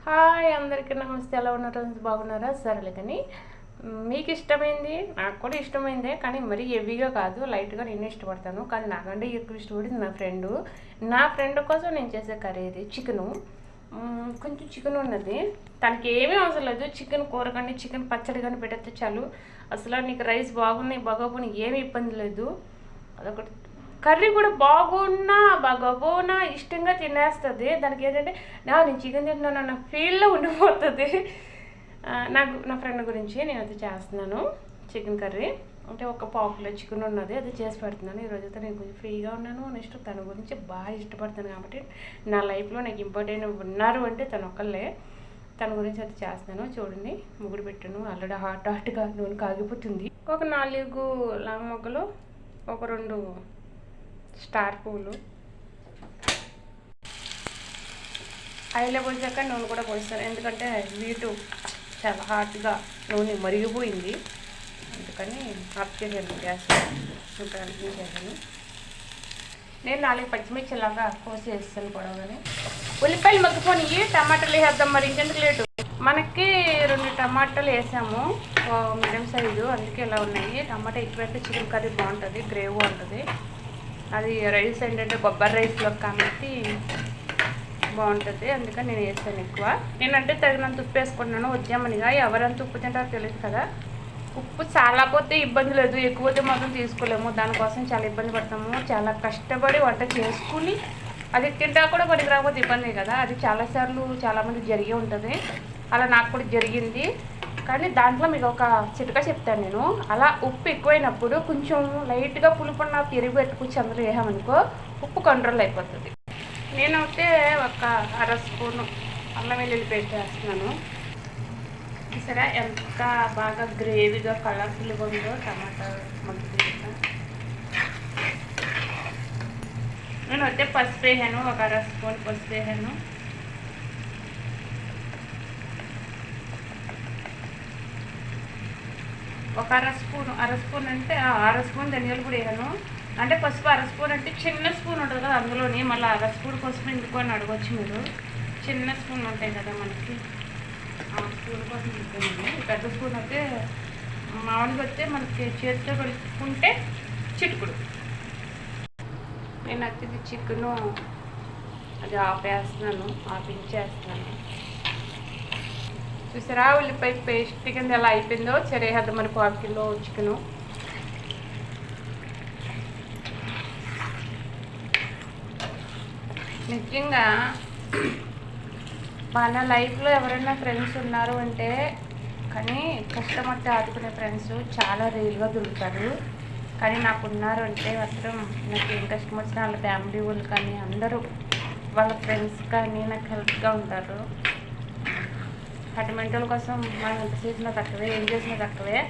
Hi అందరికీ నమస్తే. ఎలా ఉన్నారు? బాగున్నారా? సరేలే కానీ మీకు ఇష్టమైంది నాకు కూడా ఇష్టమైందే, కానీ మరీ హెవీగా కాదు, లైట్గా నేను ఇష్టపడతాను. కానీ నాకంటే ఎక్కువ ఇష్టపడింది నా ఫ్రెండ్ కోసం నేను చేసే కర్రీ ఇది చికెను. కొంచెం చికెన్ ఉన్నది, తనకి ఏమీ అవసరం లేదు. చికెన్ కూర కానీ చికెన్ పచ్చడి కానీ పెట్టేస్తే చాలు. అసలు నీకు రైస్ బాగున్నాయి బాగోపోయి ఏమీ ఇబ్బంది లేదు. అదొకటి. కర్రీ కూడా బాగున్నా బాగోపోనా ఇష్టంగా తినేస్తుంది. దానికి ఏంటంటే నేను చికెన్ తింటున్నాను అన్న ఫీల్లో ఉండిపోతుంది. నా ఫ్రెండ్ గురించి నేను అది చేస్తున్నాను చికెన్ కర్రీ. అంటే ఒక పావు కిలో చికెన్ ఉన్నది, అది చేసి పెడుతున్నాను. ఈరోజు అయితే నేను కొంచెం ఫ్రీగా ఉన్నాను. నెక్స్ట్ తన గురించి బాగా ఇష్టపడతాను కాబట్టి నా లైఫ్లో నాకు ఇంపార్టెంట్ ఉన్నారు అంటే తను ఒక్కళ్ళే. తన గురించి అది చేస్తున్నాను. చూడండి, ముగ్గురు పెట్టాను ఆల్రెడీ హాట్గా నూనె కాగిపోతుంది. ఒక 4 లాంగ్ మొగ్గలు, ఒక 2 స్టార్ పూలు, ఆయిల్ పోసాక నూనె కూడా పోస్తాను. ఎందుకంటే వీటు చాలా హాట్గా నూనె మరిగిపోయింది, అందుకని ఆఫ్ చేసాను గ్యాస్. ఇంకా చేశాను. నేను 4 పచ్చిమిర్చి లాగా కోసి వేస్తాను పొడవగానే. ఉల్లిపాయలు మగ్గిపోయి టమాటాలు వేసేద్దాం, మరి ఇంకెందుకు లేటు. మనకి 2 టమాటాలు వేసాము, మీడియం సైజు, అందుకే ఇలా ఉన్నాయి. టమాటా ఎక్కువ అయితే చికెన్ కర్రీ బాగుంటుంది, గ్రేవీ ఉంటుంది. అది రైస్ ఏంటంటే కొబ్బరి రైస్లో కాబట్టి బాగుంటుంది, అందుకని నేను వేస్తాను ఎక్కువ. నేనంటే తగినంత ఉప్పు వేసుకున్నాను ఉద్యమనిగా. ఎవరంత ఉప్పు తింటారో తెలియదు కదా. ఉప్పు చాలా పోతే ఇబ్బంది లేదు, ఎక్కువైతే మాత్రం తీసుకోలేము. దానికోసం చాలా ఇబ్బంది పడతాము. చాలా కష్టపడి వంట చేసుకుని అది తింటా కూడా పనికి రాకపోతే ఇబ్బంది కదా. అది చాలాసార్లు చాలామంది జరిగి ఉంటుంది, అలా నాకు కూడా జరిగింది. కానీ దాంట్లో మీకు ఒక చిట్కా చెప్తాను నేను. అలా ఉప్పు ఎక్కువైనప్పుడు కొంచెం లైట్గా పులుపున్న పెరుగు పెట్టుకొచ్చి అందులో వేసామనుకో ఉప్పు కంట్రోల్ అయిపోతుంది. నేనైతే ఒక 1/2 స్పూను అల్లం వెల్లుల్లి పేస్ట్ వేస్తున్నాను. సరే, ఎంత బాగా గ్రేవీగా కలర్ఫుల్గా ఉందో టమాటా మగ్గి. నేను అయితే పసుపు వేసాను, ఒక 1/2 స్పూన్ పసుపు వేసాను. ఒక 1/2 స్పూన్ అంటే 1/2 స్పూన్ ధనియాలు కూడా వేసాను. అంటే పసుపు 1/2 స్పూన్ అంటే చిన్న స్పూన్ ఉంటుంది కదా, అందులోని మళ్ళీ 1/2 స్పూన్ పసుపు ఎందుకు అని అడగచ్చు మీరు. చిన్న స్పూన్ ఉంటాయి కదా మనకి, ఆ స్పూన్ కోసం తీసుకున్నాను. పెద్ద స్పూన్ అయితే మామూలుగా వస్తే మనకి చేతితో కలుపుకుంటే చిటుకుడు. నేను అయితే చికెను అది ఆపేస్తున్నాను, ఆపించేస్తున్నాను. చూసారా ఉల్లిపాయ పేస్ట్ కింద ఎలా అయిపోయిందో. చెరేద్దాం మరి 1/4 కిలో చికెను. నిజంగా మన లైఫ్లో ఎవరైనా ఫ్రెండ్స్ ఉన్నారు అంటే, కానీ కష్టం వస్తే ఆదుకునే ఫ్రెండ్స్ చాలా రేర్గా దొరుకుతారు. కానీ నాకు ఉన్నారు అంటే మాత్రం నాకు ఏం కష్టం వచ్చినా వాళ్ళ ఫ్యామిలీ వాళ్ళు కానీ అందరూ వాళ్ళ ఫ్రెండ్స్ కానీ నాకు హెల్ప్గా ఉంటారు. అటు మెంటల్ కోసం మనం ఎంత చేసినా తక్కువే, ఏం చేసినా తక్కువే.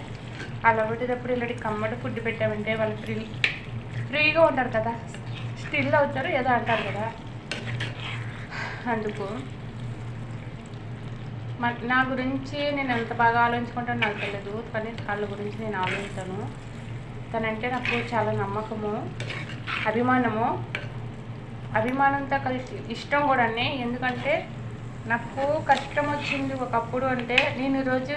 అలా పెట్టేటప్పుడు ఇలాంటి కమ్మటి ఫుడ్ పెట్టామంటే వాళ్ళు ఫ్రీగా ఉంటారు కదా, స్టిల్ అవుతారు ఏదో అంటారు కదా. అందుకు నా గురించి నేను ఎంత బాగా ఆలోచించుకుంటానో నాకు తెలియదు, కానీ వాళ్ళ గురించి నేను ఆలోచిస్తాను. తనంటే నాకు చాలా నమ్మకము, అభిమానంతో కలిసి ఇష్టం కూడా. ఎందుకంటే నాకు కష్టం వచ్చింది ఒకప్పుడు అంటే, నేను ఈరోజు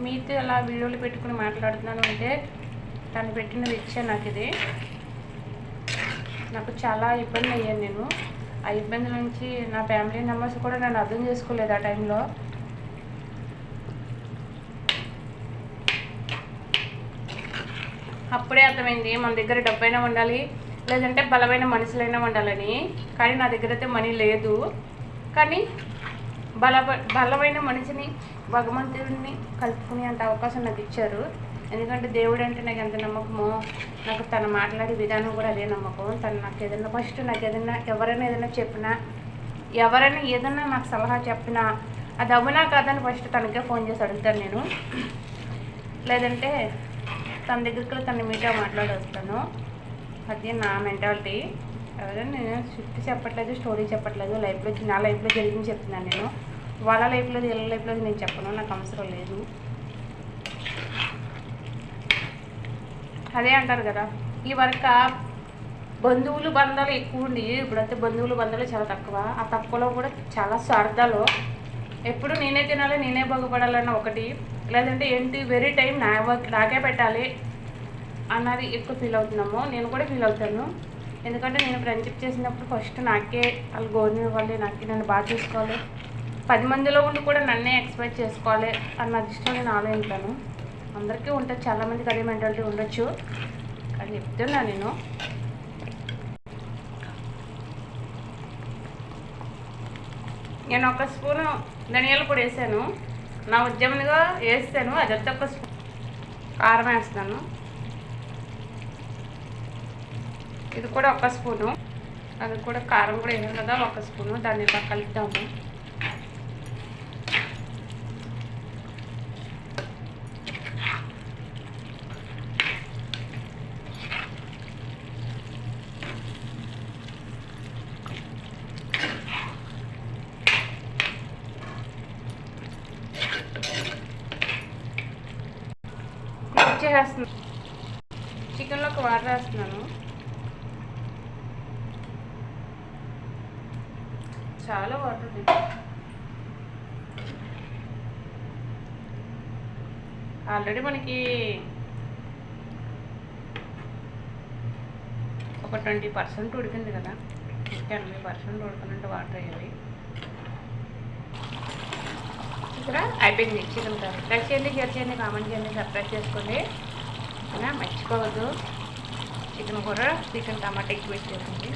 మీతో అలా వీడియోలు పెట్టుకుని మాట్లాడుతున్నాను అంటే తను పెట్టిన రిచ్చే నాకు ఇది. నాకు చాలా ఇబ్బంది అయ్యాను నేను. ఆ ఇబ్బంది నుంచి నా ఫ్యామిలీ మెంబర్స్ కూడా నన్ను అర్థం చేసుకోలేదు ఆ టైంలో. అప్పుడే అర్థమైంది మన దగ్గర డబ్బైనా ఉండాలి, లేదంటే బలమైన మనుషులైనా ఉండాలని. కానీ నా దగ్గర అయితే మనీ లేదు, కానీ బలమైన మనిషిని భగవంతుడిని కలుపుకునే అంత అవకాశం నాకు ఇచ్చారు. ఎందుకంటే దేవుడు అంటే నాకు ఎంత నమ్మకమో, నాకు తను మాట్లాడే విధానం కూడా అదే నమ్మకం. తను నాకు ఏదైనా ఫస్ట్ నాకు ఏదైనా ఎవరైనా ఏదైనా చెప్పినా, ఎవరైనా ఏదైనా నాకు సలహా చెప్పినా అది అవునా కాదని ఫస్ట్ తనకే ఫోన్ చేసి అడుగుతాను నేను. లేదంటే తన దగ్గరికి తను మీతో మాట్లాడి వస్తాను. అది నా మెంటాలిటీ. ఎవరైనా నేను షిఫ్ట్ చెప్పట్లేదు, స్టోరీ చెప్పట్లేదు, నా లైఫ్లో జరిగింది చెప్తున్నాను నేను. వాళ్ళ లైఫ్లో వీళ్ళ లైఫ్లో నేను చెప్పను, నాకు అవసరం లేదు. అదే అంటారు కదా, ఈ వరకు బంధువులు బంధాలు ఎక్కువ ఉండి ఇప్పుడైతే బంధువులు బంధాలు చాలా తక్కువ. ఆ తక్కువలో కూడా చాలా స్వార్థాలు ఎప్పుడు నేనే తినాలి, నేనే బాగుపడాలన్న ఒకటి, లేదంటే ఏంటి వెరీ టైం నాకే పెట్టాలి అన్నది ఎక్కువ ఫీల్ అవుతున్నాము. నేను కూడా ఫీల్ అవుతాను. ఎందుకంటే నేను ఫ్రెండ్షిప్ చేసినప్పుడు ఫస్ట్ నాకే వాళ్ళు గౌరవం ఇవ్వాలి, నాకే నన్ను బాగా చూసుకోవాలి, 10 మందిలో ఉండి కూడా నన్నే ఎక్స్పెక్ట్ చేసుకోవాలి అన్న ఇష్టం నేను ఆలోచించాను. అందరికీ ఉంటుంది, చాలామందికి అదే మెంటాలిటీ ఉండొచ్చు, కానీ చెప్తున్నా నేను ఒక స్పూను ధనియాల పొడి వేసాను, నా ఉద్యమంగా వేస్తాను. అదంతా ఒక స్పూన్ కారం వేస్తాను, ఇది కూడా ఒక స్పూను, అది కూడా కారం కూడా వేసాను కదా ఒక స్పూను. దాన్ని ఇలా కలుపుతాము. చేస్తున్నాను, చికెన్లోకి వాటర్ వేస్తున్నాను. చాలా వాటర్ ఉంది. ఆల్రెడీ మనకి ఒక 20% ఉడికింది కదా, 80% ఉడకనంటే వాటర్ వేయాలి. ఇక్కడ అయిపోయింది చికెన్ కర్రీ. లైక్ చేయండి, షేర్ చేయండి, కామెంట్ చేయండి, సబ్స్క్రైబ్ చేసుకోండి. మర్చిపోవద్దు. చికెన్ కూర, చికెన్ టమాటా ఎక్కువ వేసేసింది.